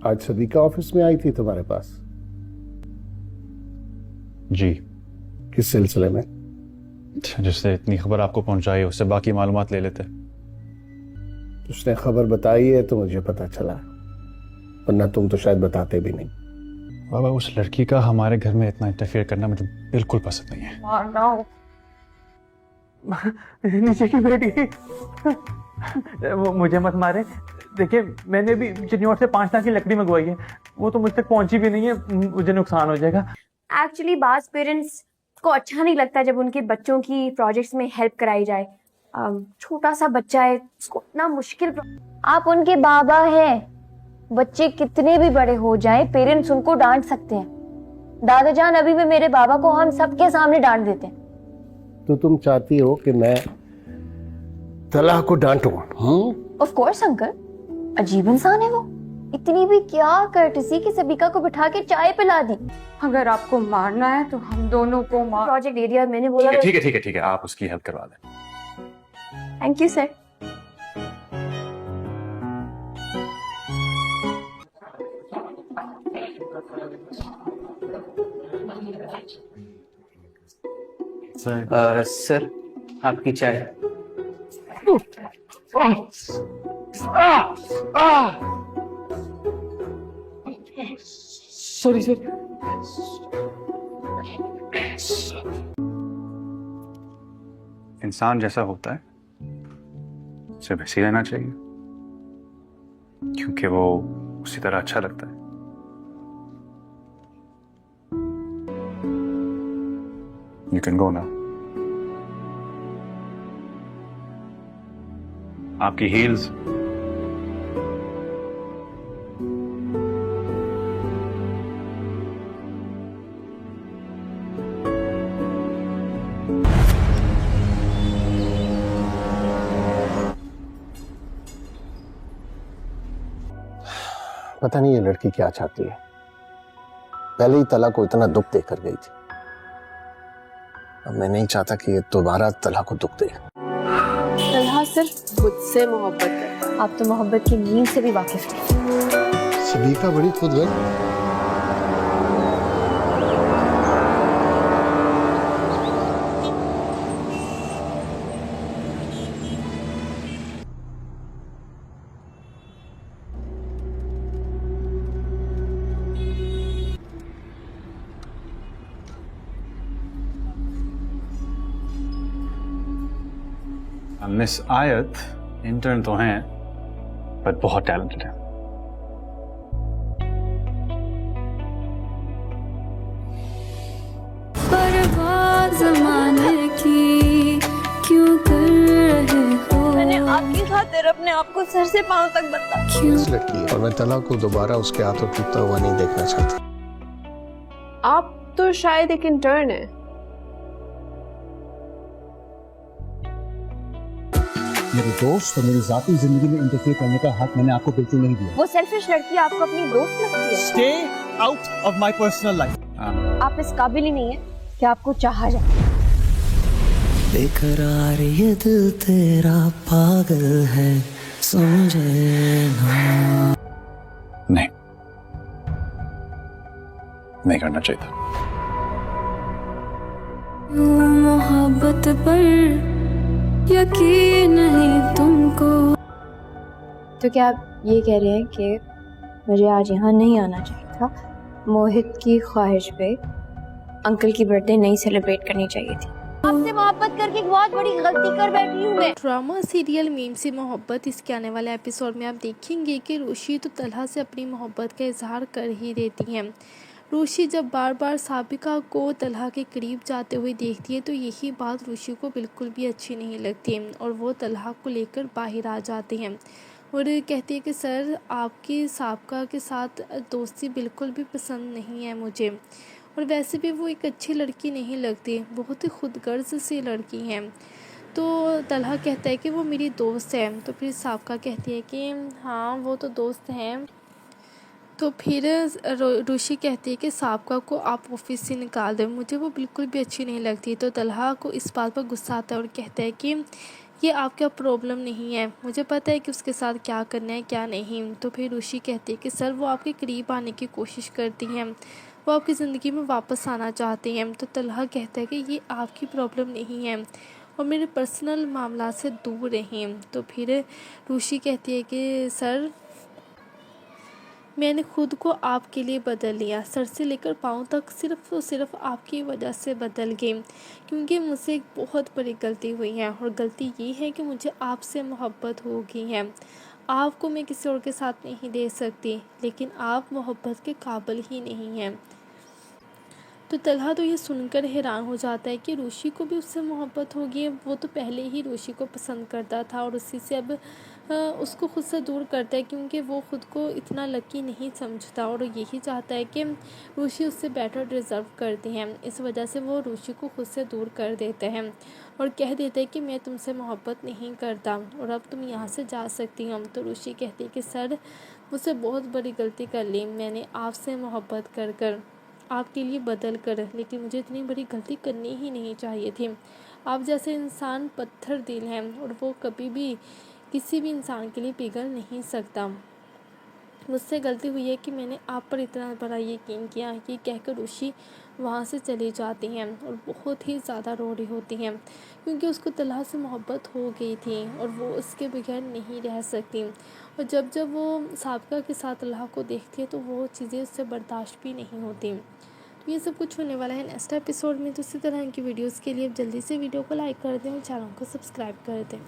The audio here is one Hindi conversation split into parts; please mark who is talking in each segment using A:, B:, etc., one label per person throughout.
A: आज सदीका ऑफिस में आई थी तुम्हारे पास?
B: जी।
A: किस सिलसिले में?
B: जिससे इतनी खबर आपको पहुंचाई उससे बाकी मालूमात ले लेते।
A: उसने खबर बताई है तो मुझे पता चला, वरना तुम तो शायद बताते भी नहीं।
B: बाबा, उस लड़की का हमारे घर में इतना इंटरफेयर करना मुझे बिल्कुल पसंद नहीं है।
C: मारना नीचे की बेटी, वो मुझे मत मारे। देखिए, मैंने भी चिन्नौर से 5 लाख की लकड़ी मंगवाई है, वो तो मुझ तक पहुंची भी नहीं है, मुझे नुकसान हो जाएगा।
D: एक्चुअली बास पेरेंट्स को अच्छा नहीं लगता जब उनके बच्चों की प्रोजेक्ट्स में हेल्प कराई जाए। छोटा सा बच्चा है, उसको इतना मुश्किल। आप उनके बाबा हैं, बच्चे कितने भी बड़े हो जाए पेरेंट्स उनको डांट सकते हैं। दादाजान अभी भी मेरे बाबा को हम सबके सामने डांट देते हैं।
A: तो तुम चाहती हो कि मैं तलहा को डांटूं?
D: ऑफ कोर्स अंकल, अजीब इंसान है वो। इतनी भी क्या कर्टसी कि सबीका को बिठा के चाय पिला दी।
E: अगर आपको मारना है तो हम दोनों को मार।
D: प्रोजेक्ट एरिया मैंने बोला।
B: ठीक है, आप उसकी हेल्प करवा दें।
D: Thank you sir.
C: सर, आपकी चाय। Sorry sir.
B: इंसान जैसा होता है उसे वैसे ही रहना चाहिए, क्योंकि वो उसी तरह अच्छा लगता है। You can go now. आपकी हील्स।
A: पता नहीं ये लड़की क्या चाहती है। पहले ही तला को इतना दुख देकर गई थी, अब मैं नहीं चाहता कि ये दोबारा तला को दुख दे।
E: तलहा सिर्फ मुझसे मोहब्बत करता है।
D: आप तो मोहब्बत की नींद से भी वाकिफ हैं।
A: सदीका बड़ी खुदगर्ज।
B: मिस आयत इंटर्न तो हैं पर बहुत टैलेंटेड है।
F: ज़माने की क्यों कर रहे हो?
D: मैंने आपकी खातिर अपने आप को सर से पांव तक बदला।
A: इस लड़की है और मैं तला को दोबारा उसके हाथों टूटता हुआ नहीं देखना चाहता।
E: आप तो शायद एक इंटर्न है।
G: मेरे दोस्त और मेरी जाती जिंदगी में इंटरफेयर करने का हक मैंने आपको बिल्कुल नहीं दिया।
D: वो सेल्फिश लड़की आपको अपनी दोस्त लगती है।
G: Stay out of my personal life.
D: आप इस काबिल ही नहीं है कि आपको चाहा जाए।
F: बेकरार ये दिल तेरा पागल है, समझे ना।
B: नहीं करना चाहिए था।
F: मोहब्बत पर यकीन नहीं तुमको।
D: तो क्या आप ये कह रहे हैं कि मुझे आज यहाँ नहीं आना चाहिए था? मोहित की ख्वाहिश पे अंकल की बर्थडे नहीं सेलिब्रेट करनी चाहिए थी। आपसे मोहब्बत करके एक बहुत बड़ी गलती कर बैठी हूँ मैं।
H: ड्रामा सीरियल मीम से मोहब्बत, इसके आने वाले एपिसोड में आप देखेंगे कि रुशी तो तलहा से अपनी मोहब्बत का इजहार कर ही देती हैं। रुशी जब बार बार साबिका को तलहा के करीब जाते हुए देखती है तो यही बात रुशी को बिल्कुल भी अच्छी नहीं लगती है और वो तलहा को लेकर बाहर आ जाते हैं और कहती है कि सर, आपकी साबिका के साथ दोस्ती बिल्कुल भी पसंद नहीं है मुझे, और वैसे भी वो एक अच्छी लड़की नहीं लगती, बहुत ही खुदगर्ज सी लड़की हैं। तो तलहा कहता है कि वो मेरी दोस्त है। तो फिर साबिका कहती है कि हाँ, वो तो दोस्त हैं। तो फिर रुशी कहती है कि साबिका को आप ऑफिस से निकाल दें, मुझे वो बिल्कुल भी अच्छी नहीं लगती। तो तलहा को इस बात पर गुस्सा आता है और कहता है कि ये आपका प्रॉब्लम नहीं है, मुझे पता है कि उसके साथ क्या करना है क्या नहीं। तो फिर ऋषि कहती है कि सर वो आपके करीब आने की कोशिश करती हैं, वो आपकी ज़िंदगी में वापस आना चाहती हैं। तो तलहा कहता है कि ये आपकी प्रॉब्लम नहीं है और मेरे पर्सनल मामला से दूर रहें। तो फिर ऋषि कहती है कि सर मैंने खुद को आपके लिए बदल लिया, सर से लेकर पाँव तक सिर्फ़ और सिर्फ आपकी वजह से बदल गई, क्योंकि मुझसे एक बहुत बड़ी गलती हुई है और गलती ये है कि मुझे आपसे मोहब्बत हो गई है। आपको मैं किसी और के साथ नहीं दे सकती, लेकिन आप मोहब्बत के काबिल ही नहीं हैं। तो तलहा तो ये सुनकर हैरान हो जाता है कि ऋषि को भी उससे मोहब्बत हो गई है। वो तो पहले ही ऋषि को पसंद करता था और उसी से अब उसको खुद से दूर करता है, क्योंकि वो खुद को इतना लकी नहीं समझता और यही चाहता है कि ऋषि उससे बेटर डिज़र्व करते हैं। इस वजह से वो ऋषि को खुद से दूर कर देते हैं और कह देते हैं कि मैं तुमसे मोहब्बत नहीं करता और अब तुम यहाँ से जा सकती हो। तो ऋषि कहते हैं कि सर मुझसे बहुत बड़ी गलती कर ली, मैंने आपसे मोहब्बत कर कर आपके लिए बदल कर, लेकिन मुझे इतनी बड़ी गलती करनी ही नहीं चाहिए थी। आप जैसे इंसान पत्थर दिल हैं और वो कभी भी किसी भी इंसान के लिए पिघल नहीं सकता। मुझसे गलती हुई है कि मैंने आप पर इतना बड़ा यकीन किया। ये कहकर ऋषि वहाँ से चली जाती हैं और बहुत ही ज़्यादा रो रही होती हैं, क्योंकि उसको तलहा से मोहब्बत हो गई थी और वो उसके बगैर नहीं रह सकती। और जब जब वो साबिका के साथ तलहा को देखती है तो वो चीज़ें उससे बर्दाश्त भी नहीं होती। तो ये सब कुछ होने वाला है नेक्स्ट एपिसोड में। तो इसी तरह की वीडियोज़ के लिए अब जल्दी से वीडियो को लाइक कर दें और चैनल को सब्सक्राइब कर दें।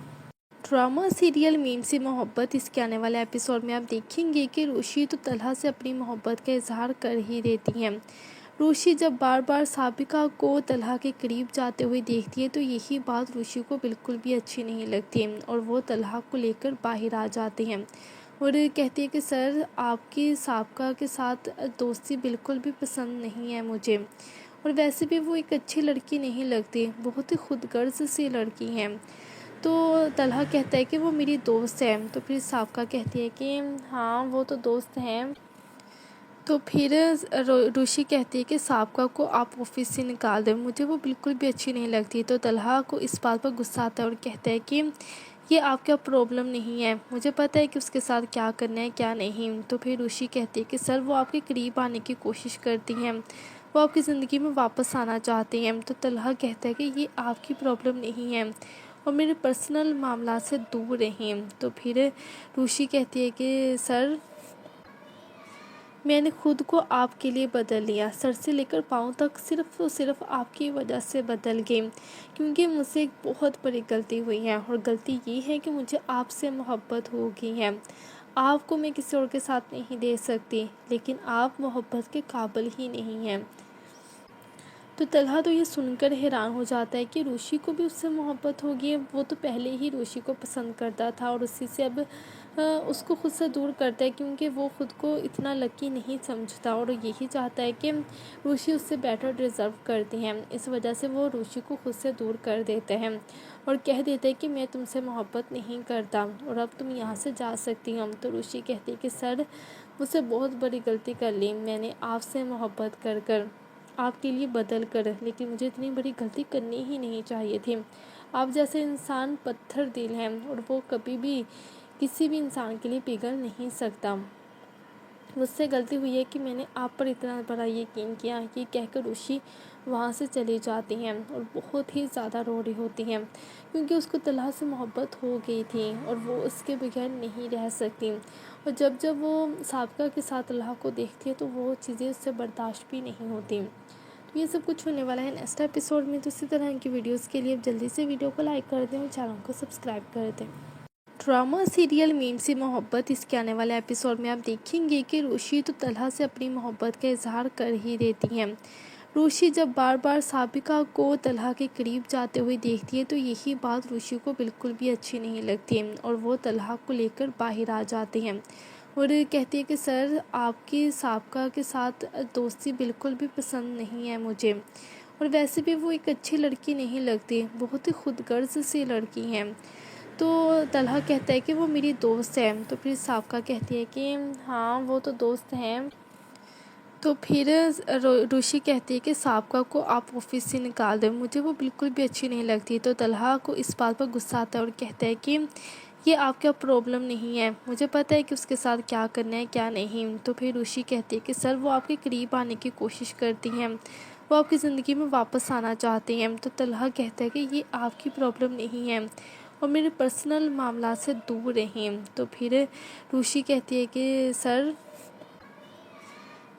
H: ड्रामा सीरियल मीम से मोहब्बत, इसके आने वाले एपिसोड में आप देखेंगे कि ऋषि तो तलहा से अपनी मोहब्बत का इजहार कर ही देती हैं। ऋषि जब बार बार साबिका को तलहा के करीब जाते हुए देखती है तो यही बात ऋषि को बिल्कुल भी अच्छी नहीं लगती और वो तलहा को लेकर बाहर आ जाते हैं और कहती है कि सर आपकी साबिका के साथ दोस्ती बिल्कुल भी पसंद नहीं है मुझे, और वैसे भी वो एक अच्छी लड़की नहीं लगती, बहुत ही खुदगर्ज सी लड़की है। तो तलहा कहता है कि वो मेरी दोस्त है। तो फिर साबिका कहती है कि हाँ वो तो दोस्त हैं। तो फिर ऋषि कहती है कि साबिका को आप ऑफिस से निकाल दें, मुझे वो बिल्कुल भी अच्छी नहीं लगती। तो तलहा को इस बात पर गुस्सा आता है और कहता है कि ये आपका प्रॉब्लम नहीं है, मुझे पता है कि उसके साथ क्या करना है क्या नहीं। तो फिर ऋषि कहती है कि सर वो आपके करीब आने की कोशिश करती हैं, वो आपकी ज़िंदगी में वापस आना चाहती हैं। तो तलहा कहता है कि ये आपकी प्रॉब्लम नहीं है और मेरे पर्सनल मामला से दूर रहें। तो फिर ऋषि कहती है कि सर मैंने खुद को आपके लिए बदल लिया, सर से लेकर पाँव तक सिर्फ़ और सिर्फ आपकी वजह से बदल गई, क्योंकि मुझसे एक बहुत बड़ी गलती हुई है और गलती ये है कि मुझे आपसे मोहब्बत हो गई है। आपको मैं किसी और के साथ नहीं दे सकती, लेकिन आप मोहब्बत के काबिल ही नहीं हैं। तो तलहा तो ये सुनकर हैरान हो जाता है कि ऋषि को भी उससे मोहब्बत हो गई है। वो तो पहले ही ऋषि को पसंद करता था और उसी से अब उसको खुद से दूर करता है, क्योंकि वो खुद को इतना लकी नहीं समझता और यही चाहता है कि ऋषि उससे बेटर डिज़र्व करते हैं। इस वजह से वो ऋषि को खुद से दूर कर देते हैं और कह देते हैं कि मैं तुमसे मोहब्बत नहीं करता और अब तुम यहाँ से जा सकती हो। तो ऋषि कहते हैं कि सर मुझसे बहुत बड़ी गलती कर ली, मैंने आपसे मोहब्बत कर कर आपके लिए बदल कर, लेकिन मुझे इतनी बड़ी गलती करनी ही नहीं चाहिए थी। आप जैसे इंसान पत्थर दिल हैं और वो कभी भी किसी भी इंसान के लिए पिघल नहीं सकता। मुझसे गलती हुई है कि मैंने आप पर इतना बड़ा यकीन किया। ये कहकर ऋषि वहाँ से चली जाती हैं और बहुत ही ज़्यादा रो रही होती हैं, क्योंकि उसको तलहा से मोहब्बत हो गई थी और वो उसके बगैर नहीं रह सकती। और जब जब वो साबिका के साथ तलहा को देखती है तो वो चीज़ें उससे बर्दाश्त भी नहीं होती। तो ये सब कुछ होने वाला है नेक्स्ट एपिसोड में। तो इसी तरह की वीडियोज़ के लिए अब जल्दी से वीडियो को लाइक कर दें और चैनल को सब्सक्राइब कर दें। ड्रामा सीरियल मीम से मोहब्बत, इसके आने वाले एपिसोड में आप देखेंगे कि ऋषि तो तलहा से अपनी मोहब्बत का इजहार कर ही देती हैं। ऋषि जब बार बार साबिका को तलहा के करीब जाते हुए देखती है तो यही बात ऋषि को बिल्कुल भी अच्छी नहीं लगती और वो तलहा को लेकर बाहर आ जाते हैं और कहती है कि सर आपकी साबिका के साथ दोस्ती बिल्कुल भी पसंद नहीं है मुझे, और वैसे भी वो एक अच्छी लड़की नहीं लगती, बहुत ही खुदगर्ज सी लड़की हैं। तो तलहा कहता है कि वो मेरी दोस्त है। तो फिर साबिका कहती है कि हाँ वो तो दोस्त हैं। तो फिर ऋषि कहती है कि साबिका को आप ऑफिस से निकाल दें, मुझे वो बिल्कुल भी अच्छी नहीं लगती। तो तलहा को इस बात पर गुस्सा आता है और कहता है कि ये आपका प्रॉब्लम नहीं है, मुझे पता है कि उसके साथ क्या करना है क्या नहीं। तो फिर ऋषि कहती है कि सर वो आपके करीब आने की कोशिश करती हैं, वो आपकी ज़िंदगी में वापस आना चाहती हैं। तो तलहा कहता है कि ये आपकी प्रॉब्लम नहीं है और मेरे पर्सनल मामला से दूर रहें। तो फिर ऋषि कहती है कि सर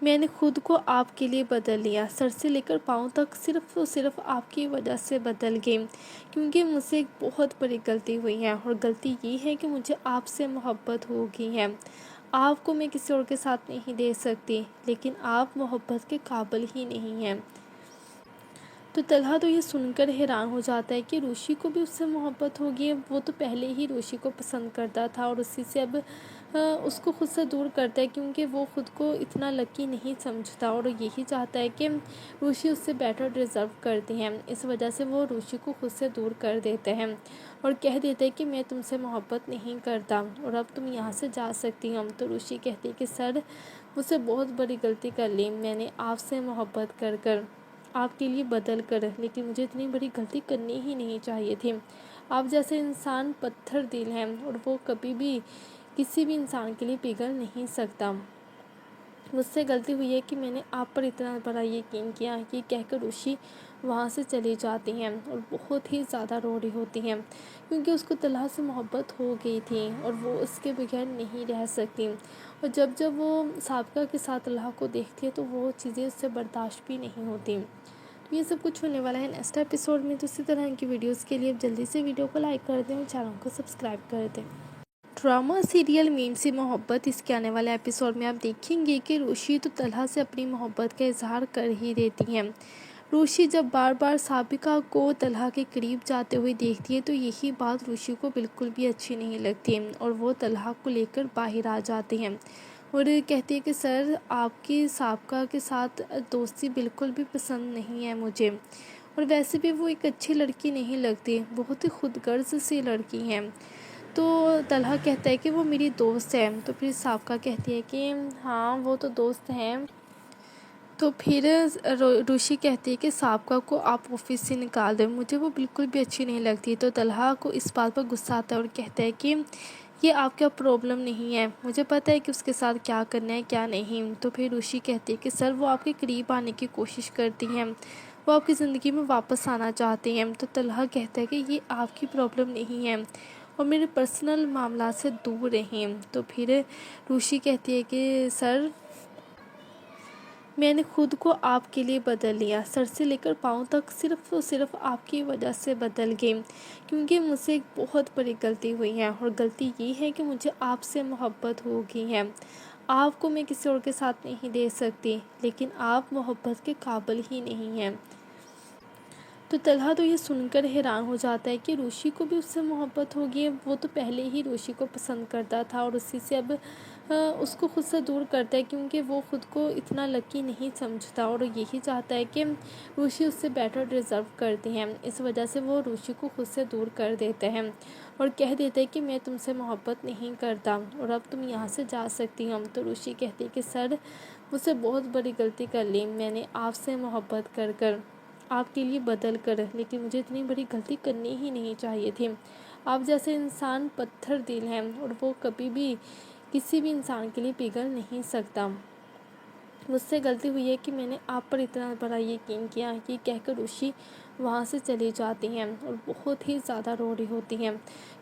H: मैंने खुद को आपके लिए बदल लिया, सर से लेकर पाँव तक सिर्फ और सिर्फ आपकी वजह से बदल गई, क्योंकि मुझसे एक बहुत बड़ी गलती हुई है और गलती ये है कि मुझे आपसे मोहब्बत हो गई है। आपको मैं किसी और के साथ नहीं दे सकती, लेकिन आप मोहब्बत के काबिल ही नहीं हैं। तो तलहा तो ये सुनकर हैरान हो जाता है कि ऋषि को भी उससे मोहब्बत हो गई है। वो तो पहले ही ऋषि को पसंद करता था और उसी से अब उसको खुद से दूर करता है, क्योंकि वो खुद को इतना लकी नहीं समझता और यही चाहता है कि ऋषि उससे बेटर डिज़र्व करते हैं। इस वजह से वो ऋषि को खुद से दूर कर देते हैं और कह देते हैं कि मैं तुमसे मोहब्बत नहीं करता और अब तुम यहाँ से जा सकती हो। तो ऋषि कहती है कि सर मुझसे बहुत बड़ी गलती कर ली, मैंने आपसे मोहब्बत कर कर आपके लिए बदल कर, लेकिन मुझे इतनी बड़ी गलती करनी ही नहीं चाहिए थी। आप जैसे इंसान पत्थर दिल हैं और वो कभी भी किसी भी इंसान के लिए पिघल नहीं सकता। मुझसे गलती हुई है कि मैंने आप पर इतना बड़ा यकीन किया। ये कहकर ऋषि वहाँ से चली जाती हैं और बहुत ही ज़्यादा रो रही होती हैं, क्योंकि उसको तलहा से मोहब्बत हो गई थी और वो उसके बगैर नहीं रह सकती। और जब जब वो साबिका के साथ तलहा को देखती है तो वो चीज़ें उससे बर्दाश्त भी नहीं होती। तो ये सब कुछ होने वाला है नेक्स्ट एपिसोड में। तो इसी तरह की वीडियोज़ के लिए जल्दी से वीडियो को लाइक कर दें और चैनल को सब्सक्राइब कर दें। ड्रामा सीरियल मीम से मोहब्बत, इसके आने वाले एपिसोड में आप देखेंगे कि ऋषि तो तलहा से अपनी मोहब्बत का इजहार कर ही देती हैं। ऋषि जब बार बार साबिका को तलहा के करीब जाते हुए देखती है तो यही बात ऋषि को बिल्कुल भी अच्छी नहीं लगती और वो तलहा को लेकर बाहर आ जाते हैं और कहती है कि सर आपकी साबिका के साथ दोस्ती बिल्कुल भी पसंद नहीं है मुझे, और वैसे भी वो एक अच्छी लड़की नहीं लगती, बहुत ही खुदगर्ज सी लड़की है। तो तलहा कहता है कि वो मेरी दोस्त है। तो फिर साबिका कहती है कि हाँ वो तो दोस्त हैं। तो फिर ऋषि कहती है कि साबिका को आप ऑफिस से निकाल दें, मुझे वो बिल्कुल भी अच्छी नहीं लगती। तो तलहा को इस बात पर गुस्सा आता है और कहता है कि ये आपका प्रॉब्लम नहीं है, मुझे पता है कि उसके साथ क्या करना है क्या नहीं। तो फिर ऋषि कहती है कि सर वो आपके करीब आने की कोशिश करती हैं, वो आपकी ज़िंदगी में वापस आना चाहती हैं। तो तलहा कहता है कि ये आपकी प्रॉब्लम नहीं है और मेरे पर्सनल मामला से दूर रहें। तो फिर ऋषि कहती है कि सर मैंने खुद को आपके लिए बदल लिया, सर से लेकर पाँव तक सिर्फ और सिर्फ आपकी वजह से बदल गई, क्योंकि मुझसे एक बहुत बड़ी गलती हुई है और गलती ये है कि मुझे आपसे मोहब्बत हो गई है। आपको मैं किसी और के साथ नहीं दे सकती, लेकिन आप मोहब्बत के काबिल ही नहीं हैं। तो तलहा तो ये सुनकर हैरान हो जाता है कि ऋषि को भी उससे मोहब्बत हो गई है। वो तो पहले ही ऋषि को पसंद करता था और उसी से अब उसको खुद से दूर करता है, क्योंकि वो खुद को इतना लकी नहीं समझता और यही चाहता है कि ऋषि उससे बेटर डिज़र्व करते हैं। इस वजह से वो ऋषि को खुद से दूर कर देते हैं और कह देते हैं कि मैं तुमसे मोहब्बत नहीं करता और अब तुम यहाँ से जा सकती हो। तो ऋषि कहते हैं कि सर मुझसे बहुत बड़ी गलती कर ली, मैंने आपसे मोहब्बत कर कर आपके लिए बदल कर, लेकिन मुझे इतनी बड़ी गलती करनी ही नहीं चाहिए थी। आप जैसे इंसान पत्थर दिल हैं और वो कभी भी किसी भी इंसान के लिए पिघल नहीं सकता। मुझसे गलती हुई है कि मैंने आप पर इतना बड़ा यकीन किया। ये कहकर ऋषि वहाँ से चली जाती हैं और बहुत ही ज़्यादा रो रही होती हैं,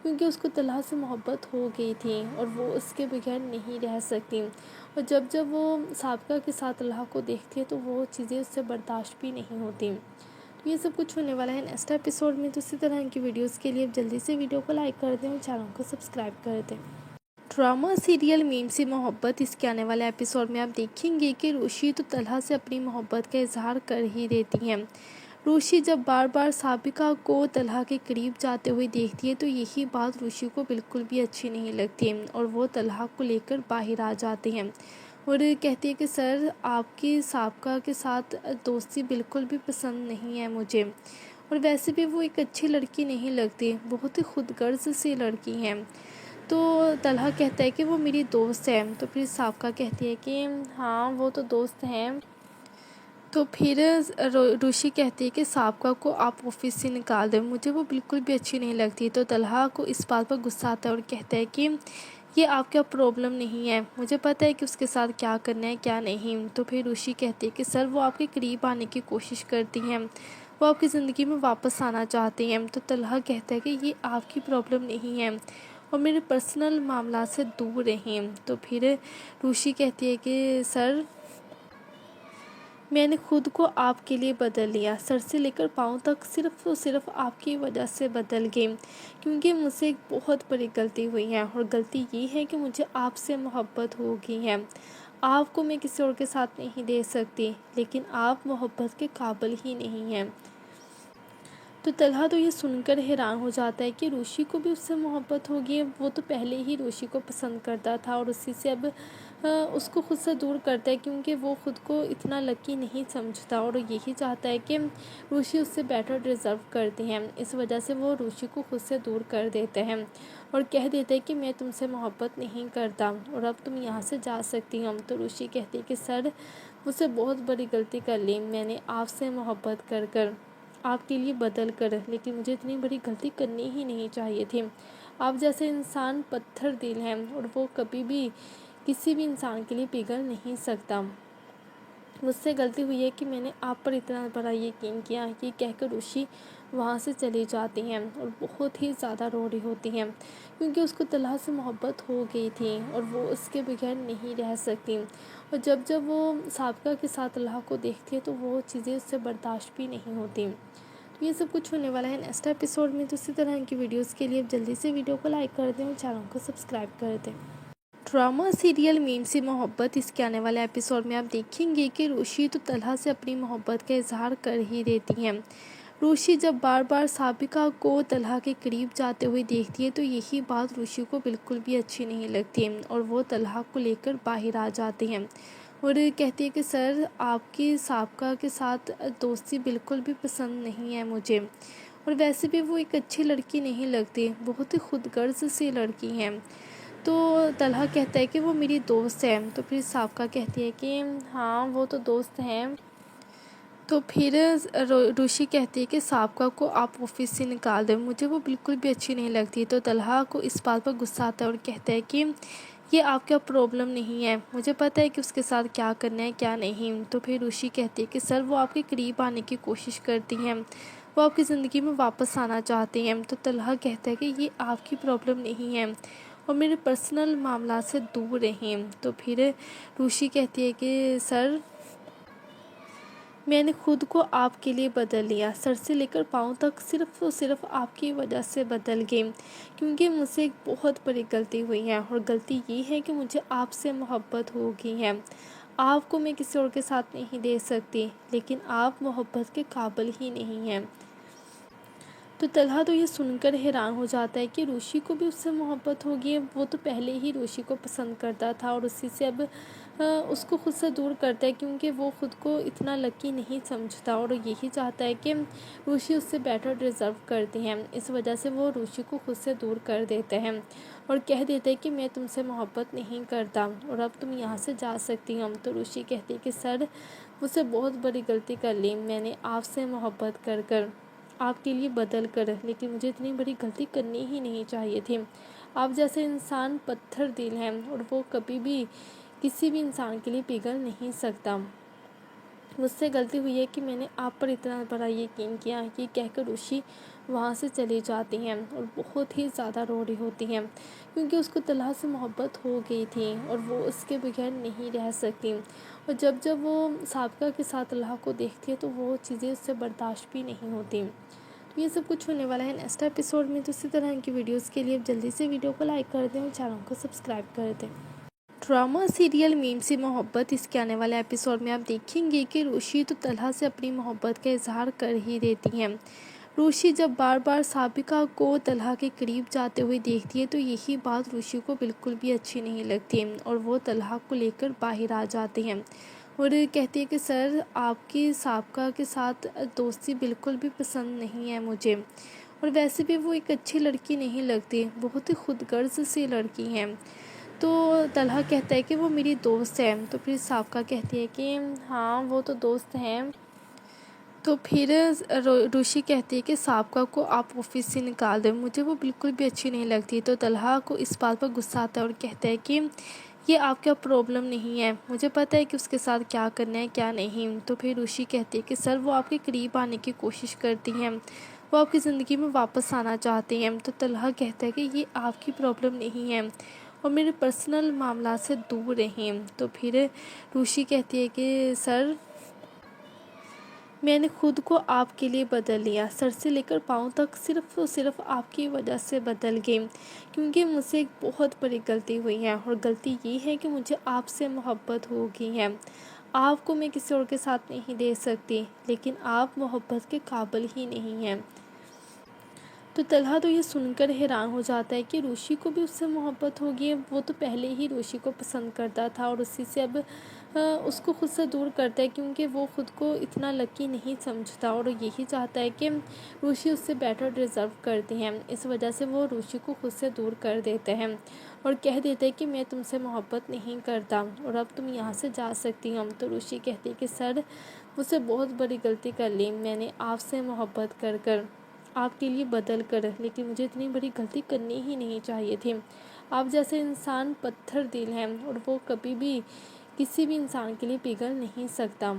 H: क्योंकि उसको तलहा से मोहब्बत हो गई थी और वो उसके बगैर नहीं रह सकती। और जब जब वो साबिका के साथ तलहा को देखती है तो वो चीज़ें उससे बर्दाश्त भी नहीं होती। तो ये सब कुछ होने वाला है नेक्स्ट एपिसोड में। तो इसी तरह की वीडियोज़ के लिए जल्दी से वीडियो को लाइक कर दें और चैनल को सब्सक्राइब कर दें। ड्रामा सीरियल मीम से मोहब्बत, इसके आने वाले एपिसोड में आप देखेंगे कि ऋषि तो तलहा से अपनी मोहब्बत का इजहार कर ही देती हैं। ऋषि जब बार बार साबिका को तलहा के करीब जाते हुए देखती है तो यही बात ऋषि को बिल्कुल भी अच्छी नहीं लगती और वो तलहा को लेकर बाहर आ जाते हैं और कहती है कि सर आपकी साबिका के साथ दोस्ती बिल्कुल भी पसंद नहीं है मुझे, और वैसे भी वो एक अच्छी लड़की नहीं लगती, बहुत ही खुदगर्ज सी लड़की हैं। तो तलहा कहता है कि वो मेरी दोस्त है। तो फिर साबिका कहती है कि हाँ वो तो दोस्त हैं। तो फिर ऋषि कहती है कि साबिका को आप ऑफिस से निकाल दें, मुझे वो बिल्कुल भी अच्छी नहीं लगती। तो तलहा को इस बात पर गुस्सा आता है और कहता है कि ये आपका प्रॉब्लम नहीं है, मुझे पता है कि उसके साथ क्या करना है क्या नहीं। तो फिर ऋषि कहती है कि सर वो आपके करीब आने की कोशिश करती हैं, वो आपकी ज़िंदगी में वापस आना चाहती हैं। तो तलहा कहता है कि ये आपकी प्रॉब्लम नहीं है और मेरे पर्सनल मामला से दूर रहें। तो फिर ऋषि कहती है कि सर मैंने खुद को आपके लिए बदल लिया, सर से लेकर पाँव तक सिर्फ़ और सिर्फ आपकी वजह से बदल गई, क्योंकि मुझसे एक बहुत बड़ी गलती हुई है और गलती ये है कि मुझे आपसे मोहब्बत हो गई है। आपको मैं किसी और के साथ नहीं दे सकती, लेकिन आप मोहब्बत के काबिल ही नहीं हैं। तो तलहा तो ये सुनकर हैरान हो जाता है कि ऋषि को भी उससे मोहब्बत हो गई है। वो तो पहले ही ऋषि को पसंद करता था और उसी से अब उसको खुद से दूर करता है, क्योंकि वो खुद को इतना लकी नहीं समझता और यही चाहता है कि ऋषि उससे बेटर डिज़र्व करते हैं। इस वजह से वो ऋषि को खुद से दूर कर देते हैं और कह देते हैं कि मैं तुमसे मोहब्बत नहीं करता और अब तुम यहाँ से जा सकती हो। तो ऋषि कहते हैं कि सर मुझसे बहुत बड़ी गलती कर ली, मैंने आपसे मोहब्बत कर कर आपके लिए बदल कर, लेकिन मुझे इतनी बड़ी गलती करनी ही नहीं चाहिए थी। आप जैसे इंसान पत्थर दिल हैं और वो कभी भी किसी भी इंसान के लिए पिघल नहीं सकता। मुझसे गलती हुई है कि मैंने आप पर इतना बड़ा यकीन किया। ये कहकर ऋषि वहाँ से चली जाती हैं और बहुत ही ज़्यादा रो रही होती हैं, क्योंकि उसको तलहा से मोहब्बत हो गई थी और वो उसके बगैर नहीं रह सकती। और जब जब वो साबिका के साथ तलहा को देखती है तो वो चीज़ें उससे बर्दाश्त भी नहीं होती। तो ये सब कुछ होने वाला है नेक्स्ट एपिसोड में। तो इसी तरह की वीडियोज़ के लिए जल्दी से वीडियो को लाइक कर दें और चैनल को सब्सक्राइब कर दें। ड्रामा सीरियल मीम सी मोहब्बत, इसके आने वाले एपिसोड में आप देखेंगे कि ऋषि तो तलहा से अपनी मोहब्बत का इजहार कर ही देती हैं। ऋषि जब बार बार साबिका को तलहा के करीब जाते हुए देखती है तो यही बात ऋषि को बिल्कुल भी अच्छी नहीं लगती और वो तलहा को लेकर बाहर आ जाते हैं और कहती है कि सर आपकी साबिका के साथ दोस्ती बिल्कुल भी पसंद नहीं है मुझे, और वैसे भी वो एक अच्छी लड़की नहीं लगती, बहुत ही खुदगर्ज सी लड़की है। तो तलहा कहता है कि वो मेरी दोस्त है। तो फिर साबिका कहती है कि हाँ वो तो दोस्त हैं। तो फिर ऋषि कहती है कि साबिका को आप ऑफिस से निकाल दें, मुझे वो बिल्कुल भी अच्छी नहीं लगती। तो तलहा को इस बात पर गुस्सा आता है और कहता है कि ये आपका प्रॉब्लम नहीं है, मुझे पता है कि उसके साथ क्या करना है क्या नहीं। तो फिर ऋषि कहती है कि सर वो आपके करीब आने की कोशिश करती हैं, वो आपकी ज़िंदगी में वापस आना चाहते हैं। तो तलहा कहता है कि ये आपकी प्रॉब्लम नहीं है और मेरे पर्सनल मामला से दूर रहें। तो फिर ऋषि कहती है कि सर मैंने खुद को आपके लिए बदल लिया, सर से लेकर पाँव तक सिर्फ़ और सिर्फ आपकी वजह से बदल गई, क्योंकि मुझसे एक बहुत बड़ी गलती हुई है और गलती ये है कि मुझे आपसे मोहब्बत हो गई है। आपको मैं किसी और के साथ नहीं दे सकती, लेकिन आप मोहब्बत के काबिल ही नहीं हैं। तो तलहा तो ये सुनकर हैरान हो जाता है कि ऋषि को भी उससे मोहब्बत हो गई है। वो तो पहले ही ऋषि को पसंद करता था और उसी से अब उसको खुद से दूर करता है, क्योंकि वो खुद को इतना लकी नहीं समझता और यही चाहता है कि ऋषि उससे बेटर डिज़र्व करते हैं। इस वजह से वो ऋषि को खुद से दूर कर देते हैं और कह देते हैं कि मैं तुमसे मोहब्बत नहीं करता और अब तुम यहाँ से जा सकती हो। तो ऋषि कहते हैं कि सर मुझसे बहुत बड़ी गलती कर ली, मैंने आपसे मोहब्बत कर कर आपके लिए बदल कर, लेकिन मुझे इतनी बड़ी गलती करनी ही नहीं चाहिए थी। आप जैसे इंसान पत्थर दिल हैं और वो कभी भी किसी भी इंसान के लिए पिघल नहीं सकता। मुझसे गलती हुई है कि मैंने आप पर इतना बड़ा यकीन किया। ये कहकर ऋषि वहाँ से चली जाती हैं और बहुत ही ज़्यादा रो रही होती हैं, क्योंकि उसको तलहा से मोहब्बत हो गई थी और वो उसके बगैर नहीं रह सकती। और जब जब वो साबिका के साथ तलहा को देखती है तो वो चीज़ें उससे बर्दाश्त भी नहीं होती। तो ये सब कुछ होने वाला है नेक्स्ट एपिसोड में। तो इसी तरह की वीडियोज़ के लिए अब जल्दी से वीडियो को लाइक कर दें और चैनल को सब्सक्राइब कर दें। ड्रामा सीरियल मीम सी मोहब्बत, इसके आने वाले एपिसोड में आप देखेंगे कि ऋषि तो तलहा से अपनी मोहब्बत का इजहार कर ही देती हैं। ऋषि जब बार बार साबिका को तलहा के करीब जाते हुए देखती है तो यही बात ऋषि को बिल्कुल भी अच्छी नहीं लगती और वो तलहा को लेकर बाहर आ जाते हैं और कहती है कि सर आपकी साबिका के साथ दोस्ती बिल्कुल भी पसंद नहीं है मुझे, और वैसे भी वो एक अच्छी लड़की नहीं लगती, बहुत ही खुदगर्ज सी लड़की है। तो तलहा कहता है कि वो मेरी दोस्त है। तो फिर साबिका कहती है कि हाँ वो तो दोस्त हैं। तो फिर रुशी कहती है कि साबिका को आप ऑफिस से निकाल दें, मुझे वो बिल्कुल भी अच्छी नहीं लगती। तो तलहा को इस बात पर गुस्सा आता है और कहता है कि ये आपका प्रॉब्लम नहीं है, मुझे पता है कि उसके साथ क्या करना है क्या नहीं। तो फिर रुशी कहती है कि सर वो आपके करीब आने की कोशिश करती हैं, वो आपकी ज़िंदगी में वापस आना चाहते हैं। तो तलहा कहता है कि ये आपकी प्रॉब्लम नहीं है और मेरे पर्सनल मामला से दूर रहें। तो फिर रुशी कहती है कि सर मैंने खुद को आपके लिए बदल लिया, सर से लेकर पाँव तक सिर्फ और सिर्फ आपकी वजह से बदल गई, क्योंकि मुझसे एक बहुत बड़ी गलती हुई है और गलती ये है कि मुझे आपसे मोहब्बत हो गई है। आपको मैं किसी और के साथ नहीं दे सकती, लेकिन आप मोहब्बत के काबिल ही नहीं हैं। तो तलहा तो ये सुनकर हैरान हो जाता है कि रुशी को भी उससे मोहब्बत हो गई है। वो तो पहले ही रुशी को पसंद करता था और उसी से अब उसको खुद से दूर करता है, क्योंकि वो खुद को इतना लकी नहीं समझता और यही चाहता है कि रुशी उससे बेटर डिज़र्व करती हैं। इस वजह से वो रुशी को खुद से दूर कर देते हैं और कह देते हैं कि मैं तुमसे मोहब्बत नहीं करता और अब तुम यहाँ से जा सकती हो। तो रुशी कहती है कि सर मुझसे बहुत बड़ी गलती कर ली, मैंने आपसे मोहब्बत कर कर आपके लिए बदल कर, लेकिन मुझे इतनी बड़ी गलती करनी ही नहीं चाहिए थी। आप जैसे इंसान पत्थर दिल हैं और वो कभी भी किसी भी इंसान के लिए पिघल नहीं सकता।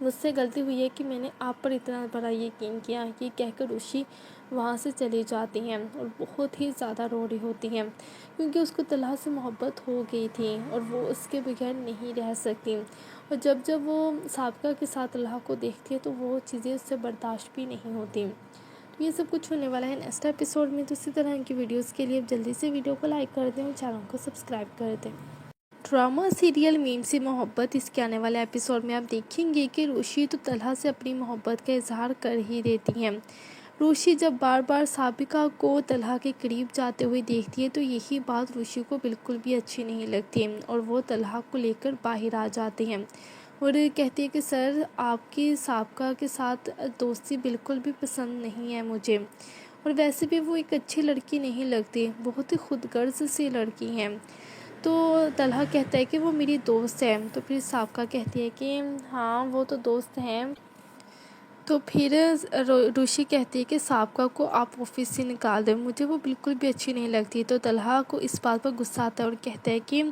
H: मुझसे गलती हुई है कि मैंने आप पर इतना बड़ा यकीन किया। ये कहकर रुशी वहाँ से चली जाती हैं और बहुत ही ज़्यादा रो रही होती हैं, क्योंकि उसको तलहा से मोहब्बत हो गई थी और वो उसके बगैर नहीं रह सकती। और जब जब वो साबिका के साथ तलहा को देखती है तो वो चीज़ें उससे बर्दाश्त भी नहीं होती। तो ये सब कुछ होने वाला है नेक्स्ट एपिसोड में। तो इसी तरह की वीडियोस के लिए जल्दी से वीडियो को लाइक कर दें और चैनल को सब्सक्राइब कर दें। ड्रामा सीरियल मीम से मोहब्बत, इसके आने वाले एपिसोड में आप देखेंगे कि रुशी तो तलहा से अपनी मोहब्बत का इजहार कर ही देती हैं। रुशी जब बार बार साबिका को तलहा के करीब जाते हुए देखती है तो यही बात रुशी को बिल्कुल भी अच्छी नहीं लगती और वो तलहा को लेकर बाहर आ जाते हैं और कहती है कि सर आपकी साबिका के साथ दोस्ती बिल्कुल भी पसंद नहीं है मुझे, और वैसे भी वो एक अच्छी लड़की नहीं लगती, बहुत ही खुदगर्ज सी लड़की है। तो तलहा कहता है कि वो मेरी दोस्त है। तो फिर साबिका कहती है कि हाँ वो तो दोस्त हैं। तो फिर रुशी कहती है कि साबिका को आप ऑफिस से निकाल दें, मुझे वो बिल्कुल भी अच्छी नहीं लगती। तो तलहा को इस बात पर गुस्सा आता है और कहता है कि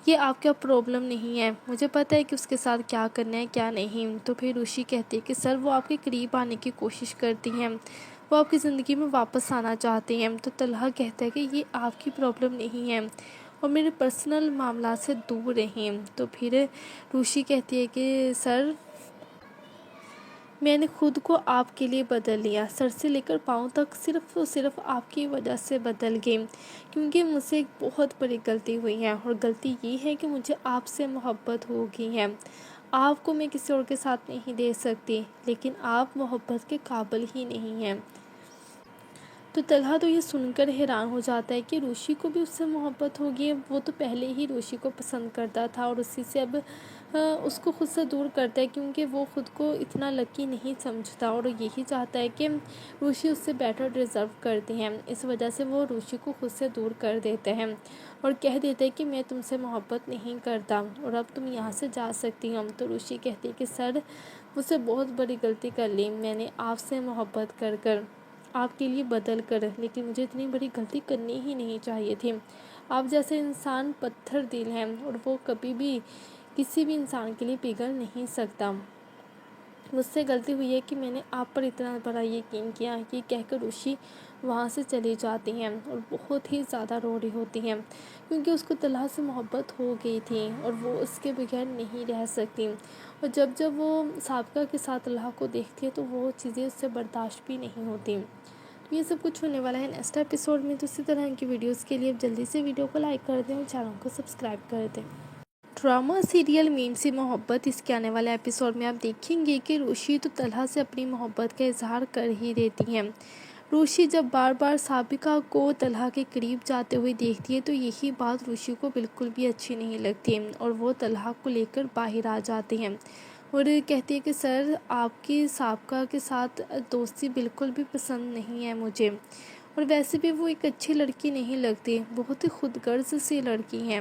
H: ये आपका प्रॉब्लम नहीं है, मुझे पता है कि उसके साथ क्या करना है क्या नहीं। तो फिर रुशी कहती है कि सर वो आपके करीब आने की कोशिश करती हैं, वो आपकी ज़िंदगी में वापस आना चाहते हैं। तो तलहा कहता है कि ये आपकी प्रॉब्लम नहीं है और मेरे पर्सनल मामला से दूर रहें। तो फिर रुशी कहती है कि सर मैंने खुद को आपके लिए बदल लिया, सर से लेकर पाँव तक सिर्फ और सिर्फ आपकी वजह से बदल गई, क्योंकि मुझसे एक बहुत बड़ी गलती हुई है और गलती ये है कि मुझे आपसे मोहब्बत हो गई है। आपको मैं किसी और के साथ नहीं दे सकती, लेकिन आप मोहब्बत के काबिल ही नहीं हैं। तो तलहा तो ये सुनकर हैरान हो जाता है कि रुशी को भी उससे मोहब्बत हो गई है। वो तो पहले ही रुशी को पसंद करता था और उसी से अब उसको खुद से दूर करता है, क्योंकि वो खुद को इतना लकी नहीं समझता और यही चाहता है कि रुशी उससे बेटर डिज़र्व करती हैं। इस वजह से वो रुशी को खुद से दूर कर देते हैं और कह देते हैं कि मैं तुमसे मोहब्बत नहीं करता और अब तुम यहाँ से जा सकती हो। तो रुशी कहती है कि सर मुझसे बहुत बड़ी गलती कर ली, मैंने आपसे मोहब्बत कर कर आपके लिए बदल कर, लेकिन मुझे इतनी बड़ी गलती करनी ही नहीं चाहिए थी। आप जैसे इंसान पत्थर दिल हैं और वो कभी भी किसी भी इंसान के लिए पिघल नहीं सकता। मुझसे गलती हुई है कि मैंने आप पर इतना बड़ा यकीन किया। ये कहकर रुशी वहाँ से चली जाती हैं और बहुत ही ज़्यादा रो रही होती हैं, क्योंकि उसको तलहा से मोहब्बत हो गई थी और वो उसके बगैर नहीं रह सकती। और जब जब वो साबिका के साथ तलहा को देखती है तो वो चीज़ें उससे बर्दाश्त भी नहीं होती। तो ये सब कुछ होने वाला है नेक्स्ट एपिसोड में। तो इसी तरह की वीडियोज़ के लिए जल्दी से वीडियो को लाइक कर दें और चैनल को सब्सक्राइब कर दें। ड्रामा सीरियल मीम से मोहब्बत, इसके आने वाले एपिसोड में आप देखेंगे कि रुशी तो तलहा से अपनी मोहब्बत का इजहार कर ही देती हैं। रुशी जब बार बार साबिका को तलहा के करीब जाते हुए देखती है तो यही बात रुशी को बिल्कुल भी अच्छी नहीं लगती और वो तलहा को लेकर बाहर आ जाते हैं और कहती है कि सर आपकी साबका के साथ दोस्ती बिल्कुल भी पसंद नहीं है मुझे, और वैसे भी वो एक अच्छी लड़की नहीं लगती, बहुत ही खुदगर्ज सी लड़की है।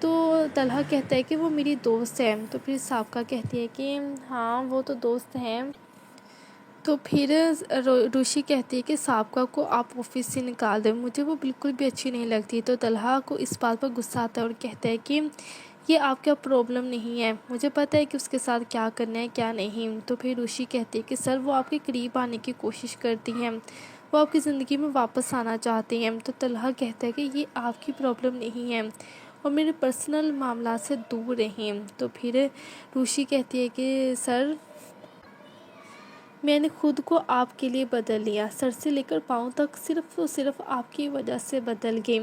H: तो तलहा कहता है कि वो मेरी दोस्त है। तो फिर साबका कहती है कि हाँ वो तो दोस्त हैं। तो फिर ऋषि कहती है कि साबका को आप ऑफिस से निकाल दें, मुझे वो बिल्कुल भी अच्छी नहीं लगती। तो तलहा को इस बात पर गुस्सा आता है और कहता है कि ये आपका प्रॉब्लम नहीं है, मुझे पता है कि उसके साथ क्या करना है क्या नहीं। तो फिर ऋषि कहती है कि सर वो आपके करीब आने की कोशिश करती हैं, वो आपकी ज़िंदगी में वापस आना चाहती हैं। तो तलहा कहता है कि ये आपकी प्रॉब्लम नहीं है और मेरे पर्सनल मामला से दूर रहें। तो फिर ऋषि कहती है कि सर मैंने खुद को आपके लिए बदल लिया, सर से लेकर पाँव तक सिर्फ़ और सिर्फ आपकी वजह से बदल गई,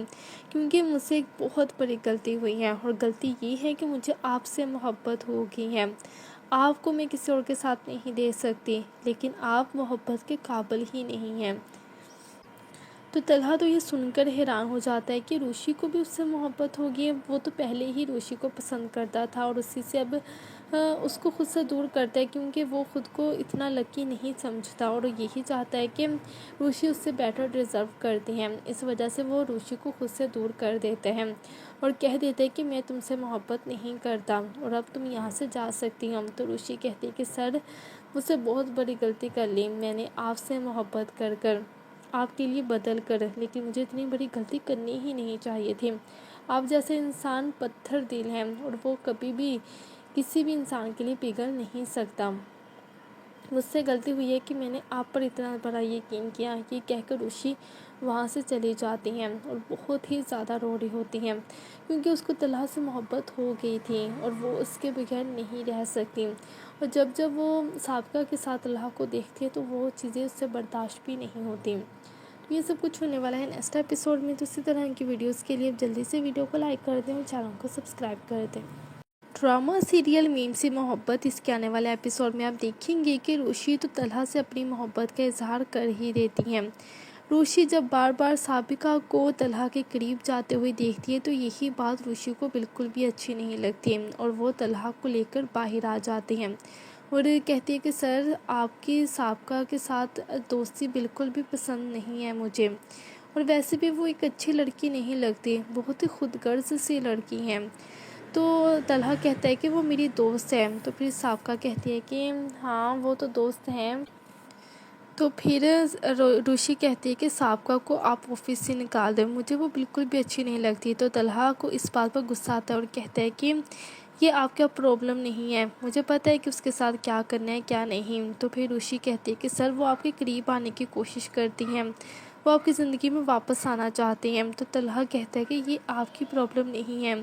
H: क्योंकि मुझसे एक बहुत बड़ी गलती हुई है। और गलती ये है कि मुझे आपसे मोहब्बत हो गई है। आपको मैं किसी और के साथ नहीं दे सकती, लेकिन आप मोहब्बत के काबिल ही नहीं हैं। तो तलहा तो ये सुनकर हैरान हो जाता है कि ऋषि को भी उससे मोहब्बत हो गई है। वो तो पहले ही ऋषि को पसंद करता था और उसी से अब उसको खुद से दूर करता है, क्योंकि वो खुद को इतना लकी नहीं समझता और यही चाहता है कि ऋषि उससे बेटर डिज़र्व करते हैं। इस वजह से वो ऋषि को खुद से दूर कर देते हैं और कह देते हैं कि मैं तुमसे मोहब्बत नहीं करता और अब तुम यहाँ से जा सकती हो। तो ऋषि कहते हैं कि सर मुझसे बहुत बड़ी गलती कर ली, मैंने आपसे मोहब्बत कर कर आपके लिए बदल कर, लेकिन मुझे इतनी बड़ी गलती करनी ही नहीं चाहिए थी। आप जैसे इंसान पत्थर दिल हैं और वो कभी भी किसी भी इंसान के लिए पिघल नहीं सकता। मुझसे गलती हुई है कि मैंने आप पर इतना बड़ा यकीन किया। ये कहकर ऋषि वहाँ से चली जाती हैं और बहुत ही ज़्यादा रो रही होती हैं, क्योंकि उसको तलहा से मोहब्बत हो गई थी और वो उसके बगैर नहीं रह सकती। और जब जब वो साबका के साथ तलहा को देखती है तो वो चीज़ें उससे बर्दाश्त भी नहीं होती। तो ये सब कुछ होने वाला है नेक्स्ट एपिसोड में। तो इसी तरह की वीडियोज़ के लिए अब जल्दी से वीडियो को लाइक कर दें और चैनल को सब्सक्राइब कर दें। ड्रामा सीरियल मीम से मोहब्बत, इसके आने वाले एपिसोड में आप देखेंगे कि ऋषि तो तलहा से अपनी मोहब्बत का इजहार कर ही देती हैं। ऋषि जब बार बार साबिका को तलहा के करीब जाते हुए देखती है तो यही बात ऋषि को बिल्कुल भी अच्छी नहीं लगती और वो तलहा को लेकर बाहर आ जाते हैं और कहती है कि सर आपकी साबिका के साथ दोस्ती बिल्कुल भी पसंद नहीं है मुझे, और वैसे भी वो एक अच्छी लड़की नहीं लगती, बहुत ही खुदगर्ज सी लड़की है। तो तलहा कहता है कि वो मेरी दोस्त है। तो फिर साबिका कहती है कि हाँ वो तो दोस्त हैं। तो फिर ऋषि कहती है कि साबिका को आप ऑफिस से निकाल दें, मुझे वो बिल्कुल भी अच्छी नहीं लगती। तो तलहा को इस बात पर गुस्सा आता है और कहता है कि ये आपका प्रॉब्लम नहीं है, मुझे पता है कि उसके साथ क्या करना है क्या नहीं। तो फिर ऋषि कहती है कि सर वो आपके करीब आने की कोशिश करती हैं, वो आपकी ज़िंदगी में वापस आना चाहते हैं। तो तलहा कहता है कि ये आपकी प्रॉब्लम नहीं है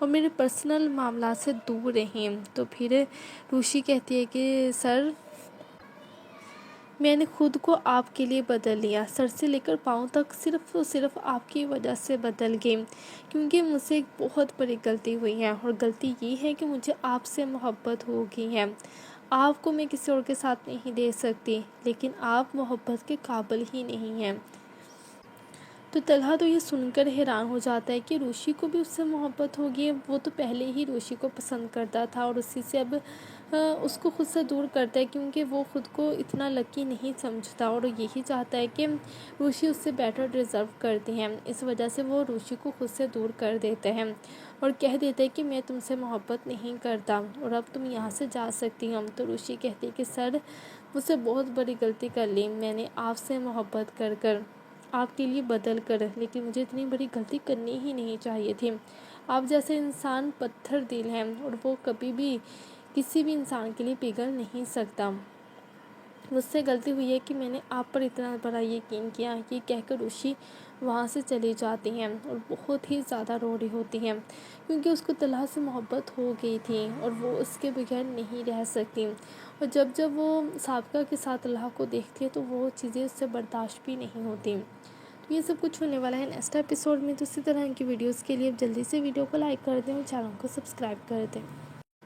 H: और मेरे पर्सनल मामला से दूर रहें। तो फिर ऋषि कहती है कि सर मैंने खुद को आपके लिए बदल लिया, सर से लेकर पाँव तक सिर्फ़ और सिर्फ आपकी वजह से बदल गई, क्योंकि मुझसे एक बहुत बड़ी गलती हुई है और गलती ये है कि मुझे आपसे मोहब्बत हो गई है। आपको मैं किसी और के साथ नहीं दे सकती, लेकिन आप मोहब्बत के काबिल ही नहीं हैं। तो तलहा तो ये सुनकर हैरान हो जाता है कि ऋषि को भी उससे मोहब्बत हो गई है। वो तो पहले ही ऋषि को पसंद करता था और उसी से अब उसको खुद से दूर करता है, क्योंकि वो खुद को इतना लकी नहीं समझता और यही चाहता है कि ऋषि उससे बेटर डिज़र्व करते हैं। इस वजह से वो ऋषि को खुद से दूर कर देते हैं और कह देते हैं कि मैं तुमसे मोहब्बत नहीं करता और अब तुम यहाँ से जा सकती हो। तो ऋषि कहते हैं कि सर मुझसे बहुत बड़ी गलती कर ली, मैंने आपसे मोहब्बत कर कर आपके लिए बदल कर, लेकिन मुझे इतनी बड़ी गलती करनी ही नहीं चाहिए थी। आप जैसे इंसान पत्थर दिल हैं और वो कभी भी किसी भी इंसान के लिए पिघल नहीं सकता। मुझसे गलती हुई है कि मैंने आप पर इतना बड़ा यकीन किया। ये कहकर ऋषि वहाँ से चली जाती हैं और बहुत ही ज़्यादा रो रही होती हैं, क्योंकि उसको तलहा से मोहब्बत हो गई थी और वो उसके बगैर नहीं रह सकती। और जब जब वो साबिका के साथ तलहा को देखती है तो वो चीज़ें उससे बर्दाश्त भी नहीं होती। तो ये सब कुछ होने वाला है नेक्स्ट एपिसोड में। तो इसी तरह की वीडियोज़ के लिए अब जल्दी से वीडियो को लाइक कर दें और चैनल को सब्सक्राइब कर दें।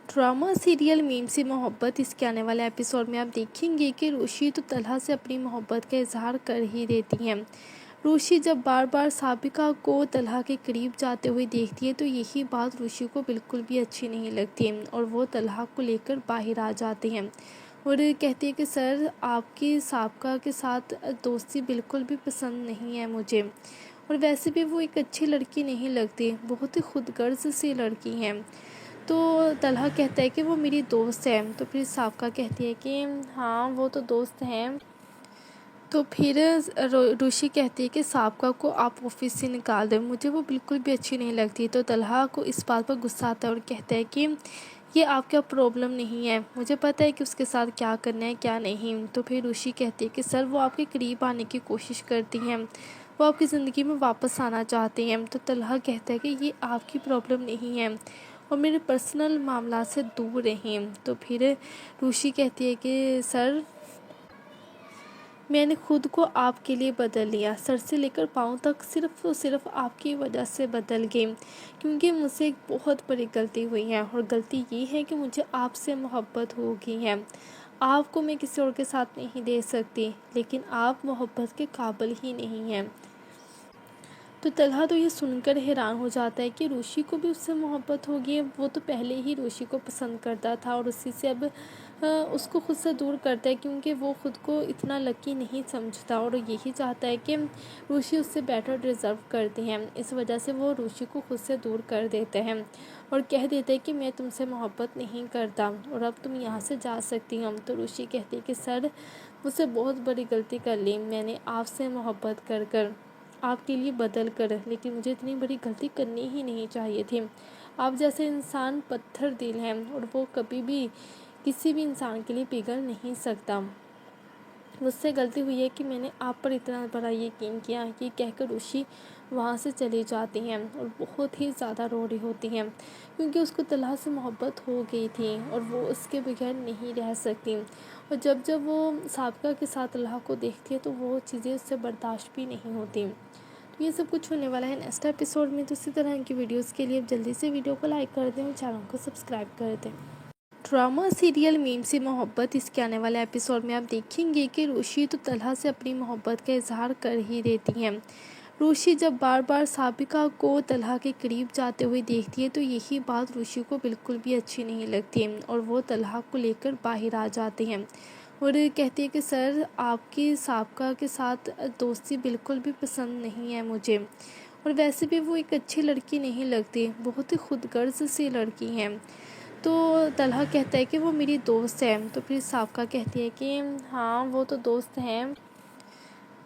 H: ड्रामा सीरियल मीम से मोहब्बत, इसके आने वाले एपिसोड में आप देखेंगे कि ऋषि तो तलहा से अपनी मोहब्बत का इजहार कर ही देती हैं। रूशी जब बार बार साबिका को तलहा के करीब जाते हुए देखती है तो यही बात रूशी को बिल्कुल भी अच्छी नहीं लगती और वो तलहा को लेकर बाहर आ जाते हैं और कहती है कि सर आपकी साबिका के साथ दोस्ती बिल्कुल भी पसंद नहीं है मुझे, और वैसे भी वो एक अच्छी लड़की नहीं लगती, बहुत ही खुदगर्ज सी लड़की है। तो तलहा कहता है कि वो मेरी दोस्त है। तो फिर साबिका कहती है कि हाँ वो तो दोस्त हैं। तो फिर रूशी कहती है कि साबिका को आप ऑफिस से निकाल दें, मुझे वो बिल्कुल भी अच्छी नहीं लगती। तो तलहा को इस बात पर गुस्सा आता है और कहता है कि ये आपका प्रॉब्लम नहीं है, मुझे पता है कि उसके साथ क्या करना है क्या नहीं। तो फिर रूशी कहती है कि सर वो आपके करीब आने की कोशिश करती हैं, वो आपकी ज़िंदगी में वापस आना चाहते हैं। तो तलहा कहता है कि ये आपकी प्रॉब्लम नहीं है और मेरे पर्सनल मामला से दूर रहें। तो फिर रूशी कहती है कि सर मैंने खुद को आपके लिए बदल लिया, सर से लेकर पाँव तक सिर्फ़ और सिर्फ आपकी वजह से बदल गई, क्योंकि मुझसे एक बहुत बड़ी गलती हुई है और गलती ये है कि मुझे आपसे मोहब्बत हो गई है। आपको मैं किसी और के साथ नहीं दे सकती, लेकिन आप मोहब्बत के काबिल ही नहीं हैं। तो तलहा तो ये सुनकर हैरान हो जाता है कि रूशी को भी उससे मोहब्बत हो गई है। वो तो पहले ही रूशी को पसंद करता था और उसी से अब उसको खुद से दूर करता है, क्योंकि वो खुद को इतना लकी नहीं समझता और यही चाहता है कि रूशी उससे बेटर डिज़र्व करती हैं। इस वजह से वो रूशी को खुद से दूर कर देते हैं और कह देते हैं कि मैं तुमसे मोहब्बत नहीं करता और अब तुम यहाँ से जा सकती हो। तो रूशी कहती है कि सर मुझसे बहुत बड़ी गलती कर ली मैंने आपसे मोहब्बत कर कर, आपके लिए बदल कर, लेकिन मुझे इतनी बड़ी गलती करनी ही नहीं चाहिए थी। आप जैसे इंसान पत्थर दिल हैं और वो कभी भी किसी भी इंसान के लिए पिघल नहीं सकता। मुझसे गलती हुई है कि मैंने आप पर इतना बड़ा यकीन किया कि कहकर रूशी वहाँ से चली जाती हैं और बहुत ही ज़्यादा रो रही होती हैं, क्योंकि उसको तलहा से मोहब्बत हो गई थी और वो उसके बगैर नहीं रह सकती। और जब जब वो साबिका के साथ तलहा को देखती है तो वो चीज़ें उससे बर्दाश्त भी नहीं होती। तो ये सब कुछ होने वाला है नेक्स्ट एपिसोड में। तो इसी तरह की वीडियोज़ के लिए अब जल्दी से वीडियो को लाइक कर दें और चैनल को सब्सक्राइब कर दें। ड्रामा सीरियल मीम से मोहब्बत, इसके आने वाले एपिसोड में आप देखेंगे कि रूशी तो तलहा से अपनी मोहब्बत का इजहार कर ही देती हैं। रूशी जब बार बार साबिका को तलहा के करीब जाते हुए देखती है तो यही बात रूशी को बिल्कुल भी अच्छी नहीं लगती और वो तलहा को लेकर बाहर आ जाते हैं और कहती है कि सर आपकी साबिका के साथ दोस्ती बिल्कुल भी पसंद नहीं है मुझे, और वैसे भी वो एक अच्छी लड़की नहीं लगती, बहुत ही खुदगर्ज सी लड़की है। तो तलहा कहता है कि वो मेरी दोस्त है। तो फिर साबिका कहती है कि हाँ वो तो दोस्त हैं।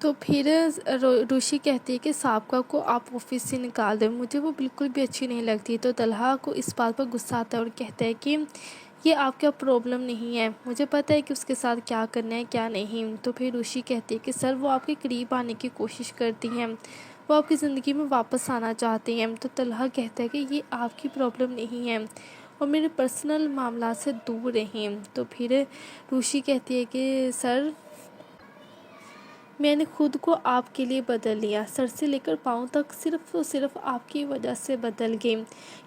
H: तो फिर रूशी कहती है कि साबिका को आप ऑफिस से निकाल दें, मुझे वो बिल्कुल भी अच्छी नहीं लगती। तो तलहा को इस बात पर गुस्सा आता है और कहता है कि ये आपका प्रॉब्लम नहीं है, मुझे पता है कि उसके साथ क्या करना है क्या नहीं। तो फिर रूशी कहती है कि सर वो आपके करीब आने की कोशिश करती हैं, वो आपकी ज़िंदगी में वापस आना चाहते हैं। तो तलहा कहता है कि ये आपकी प्रॉब्लम नहीं है और मेरे पर्सनल मामला से दूर रहें। तो फिर रूशी कहती है कि सर मैंने खुद को आपके लिए बदल लिया, सर से लेकर पाँव तक सिर्फ़ और सिर्फ आपकी वजह से बदल गई,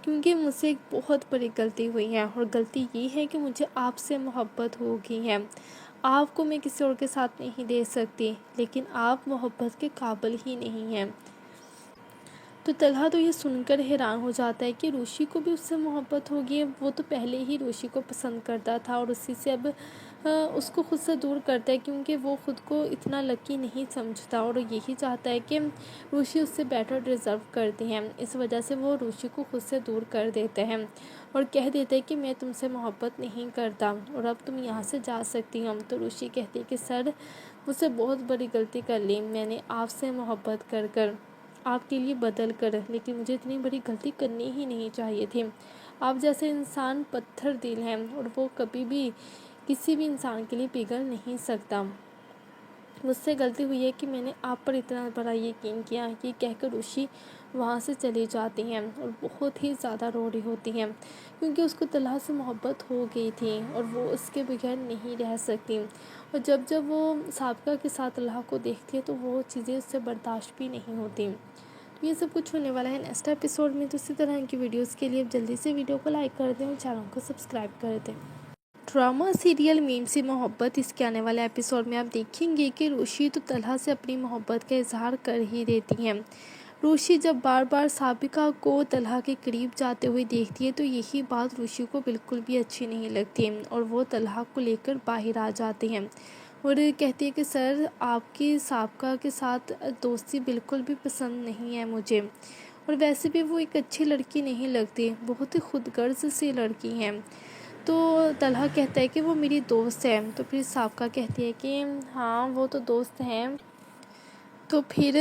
H: क्योंकि मुझसे एक बहुत बड़ी गलती हुई है और गलती ये है कि मुझे आपसे मोहब्बत हो गई है। आपको मैं किसी और के साथ नहीं दे सकती, लेकिन आप मोहब्बत के काबिल ही नहीं हैं। तो तलहा तो ये सुनकर हैरान हो जाता है कि रूशी को भी उससे मोहब्बत हो गई है। वो तो पहले ही रूशी को पसंद करता था और उसी से अब उसको खुद से दूर करता है, क्योंकि वो खुद को इतना लकी नहीं समझता और यही चाहता है कि रूशी उससे बेटर डिज़र्व करती हैं। इस वजह से वो रूशी को खुद से दूर कर देते हैं और कह देते हैं कि मैं तुमसे मोहब्बत नहीं करता और अब तुम यहाँ से जा सकती हो। तो रूशी कहती है कि सर मुझसे बहुत बड़ी गलती कर ली मैंने आपसे मोहब्बत कर कर, आपके लिए बदल कर, लेकिन मुझे इतनी बड़ी गलती करनी ही नहीं चाहिए थी। आप जैसे इंसान पत्थर दिल हैं और वो कभी भी किसी भी इंसान के लिए पिघल नहीं सकता। मुझसे गलती हुई है कि मैंने आप पर इतना बड़ा यकीन किया कि कहकर रूशी वहाँ से चली जाती हैं और बहुत ही ज़्यादा रो रही होती हैं, क्योंकि उसको तलहा से मोहब्बत हो गई थी और वो उसके बगैर नहीं रह सकती। और जब जब वो साबिका के साथ तलहा को देखती है तो वो चीज़ें उससे बर्दाश्त भी नहीं होती। तो ये सब कुछ होने वाला है नेक्स्ट एपिसोड में। तो इसी तरह की वीडियोज़ के लिए अब जल्दी से वीडियो को लाइक कर दें और चैनल को सब्सक्राइब कर दें। ड्रामा सीरियल मीम सी मोहब्बत इसके आने वाले एपिसोड में आप देखेंगे कि रुशी तो तलहा से अपनी मोहब्बत का इजहार कर ही देती हैं। रुशी जब बार बार साबिका को तलहा के करीब जाते हुए देखती है तो यही बात रुशी को बिल्कुल भी अच्छी नहीं लगती और वो तलहा को लेकर बाहर आ जाते हैं और कहती है कि सर आपकी साबिका के साथ दोस्ती बिल्कुल भी पसंद नहीं है मुझे, और वैसे भी वो एक अच्छी लड़की नहीं लगती, बहुत ही खुदगर्ज सी लड़की है। तो तलहा कहता है कि वो मेरी दोस्त है, तो फिर साबिका कहती है कि हाँ वो तो दोस्त हैं। तो फिर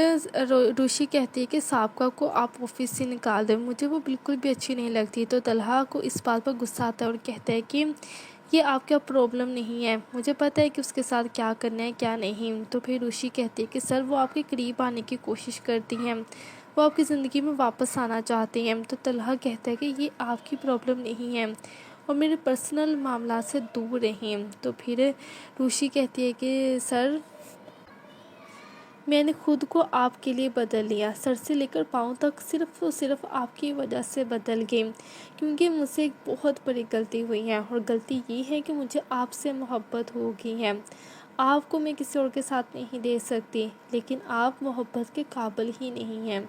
H: रुशी कहती है कि साबिका को आप ऑफिस से निकाल दें, मुझे वो बिल्कुल भी अच्छी नहीं लगती। तो तलहा को इस बात पर गुस्सा आता है और कहता है कि ये आपका प्रॉब्लम नहीं है, मुझे पता है कि उसके साथ क्या करना है क्या नहीं। तो फिर रुशी कहती है कि सर वो आपके करीब आने की कोशिश करती हैं, वो आपकी ज़िंदगी में वापस आना चाहते हैं। तो तलहा कहता है कि ये आपकी प्रॉब्लम नहीं है और मेरे पर्सनल मामला से दूर रहें। तो फिर रुशी कहती है कि सर मैंने खुद को आपके लिए बदल लिया, सर से लेकर पाँव तक सिर्फ़ और सिर्फ आपकी वजह से बदल गई, क्योंकि मुझसे एक बहुत बड़ी गलती हुई है और गलती ये है कि मुझे आपसे मोहब्बत हो गई है। आपको मैं किसी और के साथ नहीं दे सकती, लेकिन आप मोहब्बत के काबिल ही नहीं हैं।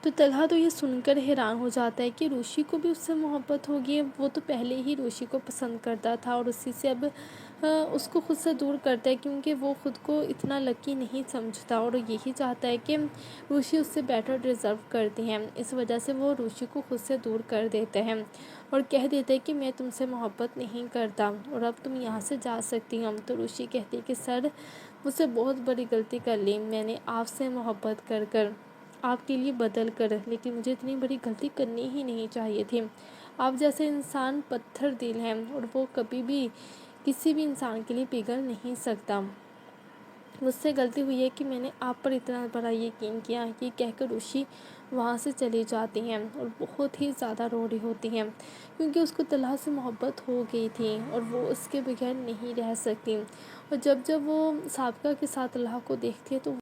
H: तो तलहा तो ये सुनकर हैरान हो जाता है कि रुशी को भी उससे मोहब्बत हो गई है। वो तो पहले ही रुशी को पसंद करता था और उसी से अब उसको खुद से दूर करता है, क्योंकि वो खुद को इतना लकी नहीं समझता और यही चाहता है कि रुशी उससे बेटर डिज़र्व करती हैं। इस वजह से वो रुशी को खुद से दूर कर देते हैं और कह देते हैं कि मैं तुमसे मोहब्बत नहीं करता और अब तुम यहाँ से जा सकती हो। तो रुशी कहती है कि सर मुझसे बहुत बड़ी गलती कर ली, मैंने आपसे मोहब्बत कर कर आपके लिए बदल कर, लेकिन मुझे इतनी बड़ी गलती करनी ही नहीं चाहिए थी। आप जैसे इंसान पत्थर दिल हैं और वो कभी भी किसी भी इंसान के लिए पिघल नहीं सकता। मुझसे गलती हुई है कि मैंने आप पर इतना बड़ा यकीन किया। ये कहकर रुशी वहाँ से चली जाती हैं और बहुत ही ज़्यादा रो रही होती हैं, क्योंकि उसको तलहा से मोहब्बत हो गई थी और वो उसके बगैर नहीं रह सकती। और जब जब वो साबिका के साथ तलहा को देखती है तो